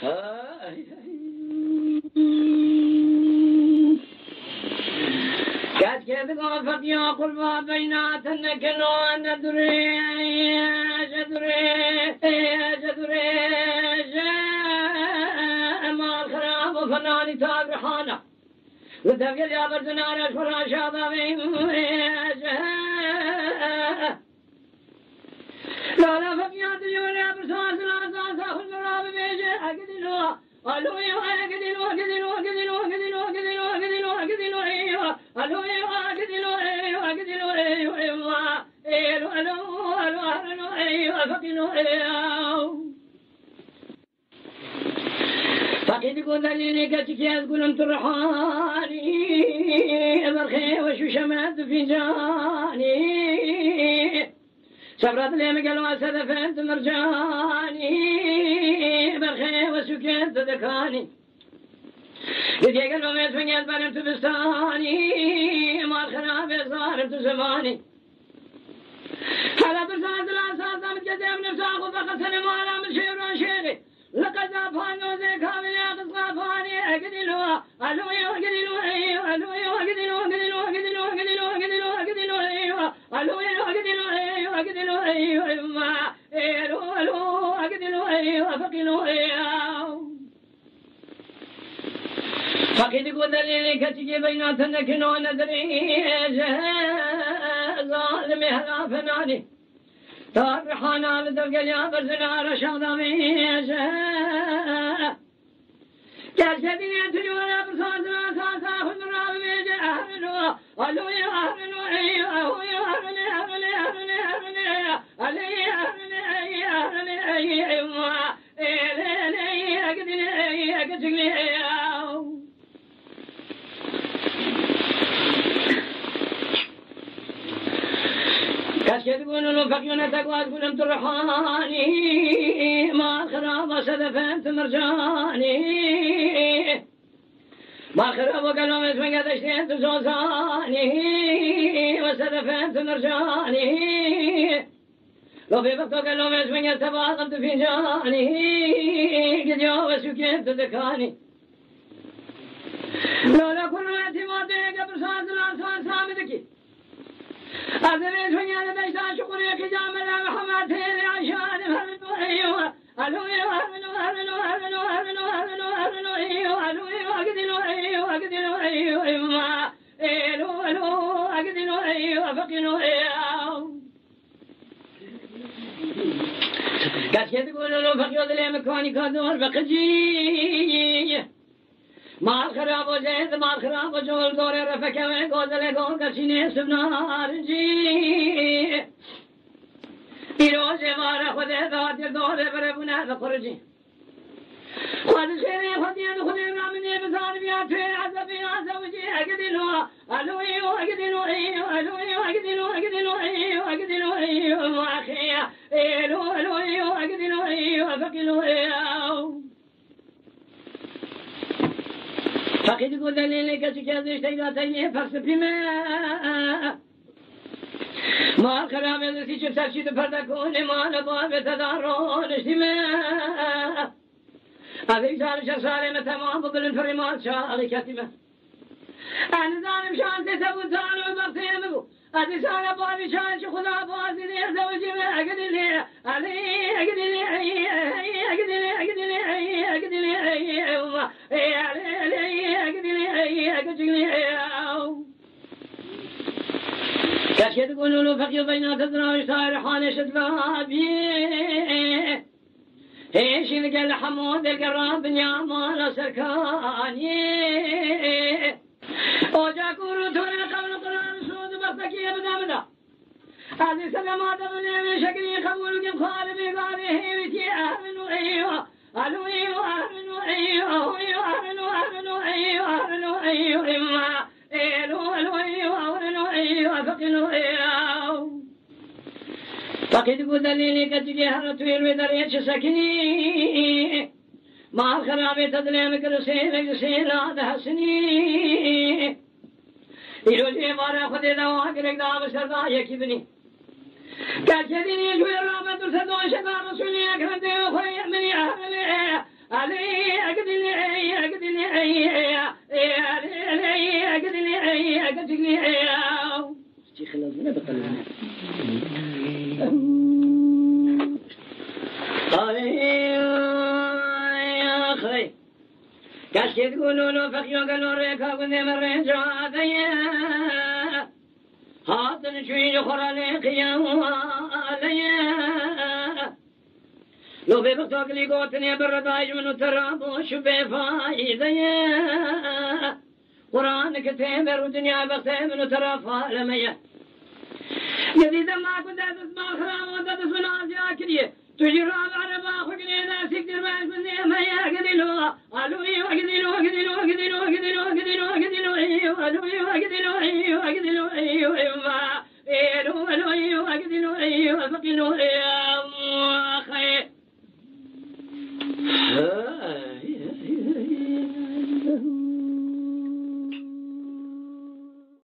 كاد كاد غافت يا قربا بيناتنا كنو ندري جدري ما الخراب فناني تابرحانا وتبقى يا برزنار اشفر شابا لا لا فقيات اليوم يا برساس لا ساسا خل مراب بيجي اقدلوا قالوا يا اقدلوا اقدلوا اقدلوا اقدلوا اقدلوا اقدلوا اقدلوا ايوه قالوا يا اقدلوا ايوه اقدلوا ايوه ايوه ايوه الو ايوه فقيلوا ايوه فقيد يقول لي كاتك يقول انت رحاني برخي وشو شمات في جاني صبرت لي مقلوا سدفت مرجاني برخي وسكنت ذكاني يدي قلبه ميت من قلب نمت بستاني ما الخراب صارت زماني هلا برزاد الاساس متقدم نفساق وفقسني ما لا من شيء وران شيري لقد افانو زي كامل يا قصافاني اقدلوا الو اقدلوا ايوه الو اقدلوا اقدلوا اقدلوا اقدلوا اقدلوا اقدلوا ايوه الو اقدلوا ايوه اقدلوا ايوه ما الو اقدلوا ايوه فقلوا ايوه فقيد يقول لي كتجي بيناتنا كنو ندري ظالمي هلا فناني طرحنا بدرق يا برزنا رشادا ميجا جالسة يتري ولا برصاصنا ساسا خذ راب ميجا أهلوا قالوا يا أهلوا أيوه يا أهلي أهلي أهلي أهلي أهلي أهلي أهلي أهلي أيوه إلي أقدري أقدري كاشكي تقولون فقينا تقوى تقولون ترحاني ما خراب سدفت مرجاني ما خراب وقالوا اسمك دشتين تزوزاني وسدفت مرجاني لو في بطو قالوا اسمك تباغت في جاني قد يوم سكنت ذكاني لولا كل اعتمادي قبل صاد الانسان سامدكي أذنت من أنا بيسا شكري كجام لا محمد هيري عشان هلنو أيوه ألو أيوه هلنو هلنو هلنو هلنو هلنو هلنو أيوه ألو أيوه أقدلو أيوه أقدلو أيوه أيوه ألو أقدلو أيوه فقنو أيوه كاشكي تقولوا له فقيود لي مكاني كادور بقجي ما الخراب وزيد ما الخراب وجول دوري رفك ويقول قول كشيني سبنا رجي بيروزي مارا خذي ذات دوري بربنا بخرجي خذ شيري خذي خذي رامني بزار بياتي عزبي عزوجي اقدلوا الو ايوه اقدلوا ايوه الو ايوه اقدلوا اقدلوا ايوه اقدلوا ايوه اخي الو ايوه اقدلوا ايوه فقلوا ايوه فقيد يقول لي كشكاز اشتيقاتي فلسفي ما الخراب يدرسي شف سرشيد فردكوني ما نباب تدارون اجتماع هذه شهر شهر تمام بطل الفريمات شهر كتمة أنا ظالم شان تسبوتان وبقتين مبو هذه شهر بابي شان شخدا بازي لي زوجي ما أقدلي علي أقدلي كاشكي تقولوا له فقي بينات الدراوش طاير حالي شدلابي ايش اللي قال حمود القراب يا مال سركاني وجاكورو توري قبل قرآن سود بفتكي بدا هذه سلامات من شكلي خبروا كم خالبي قابي هيبتي أهلوا أيوه أهلوا أيوه أهلوا أيوه أهلوا أيوه إما أهلوا أيوه فقلوا أيوه فقد قد لي كتجي هرتويل ودريش سكني ما الخراب تدلي مكرسين هذا حسني يروجي مارا خدي دوا كرك دام سردا يكبني كاشديني شوي رامد سدوا شدا رسولي أكرم ديو خي مني علي كشكي تقولوا له فخيو قالوا ريكا قلني مرين جوادية هاتن شوي خرا لقيا وعليا لو ببقتوك لي قوتني بردايج منو ترابو شبه فايديا قرآن كتيمر ودنيا بختي منو ترافا لميا يزيد ما كنت تسمع الخرام وانت تسمع زياكريه تجي راب عربا خقني ناس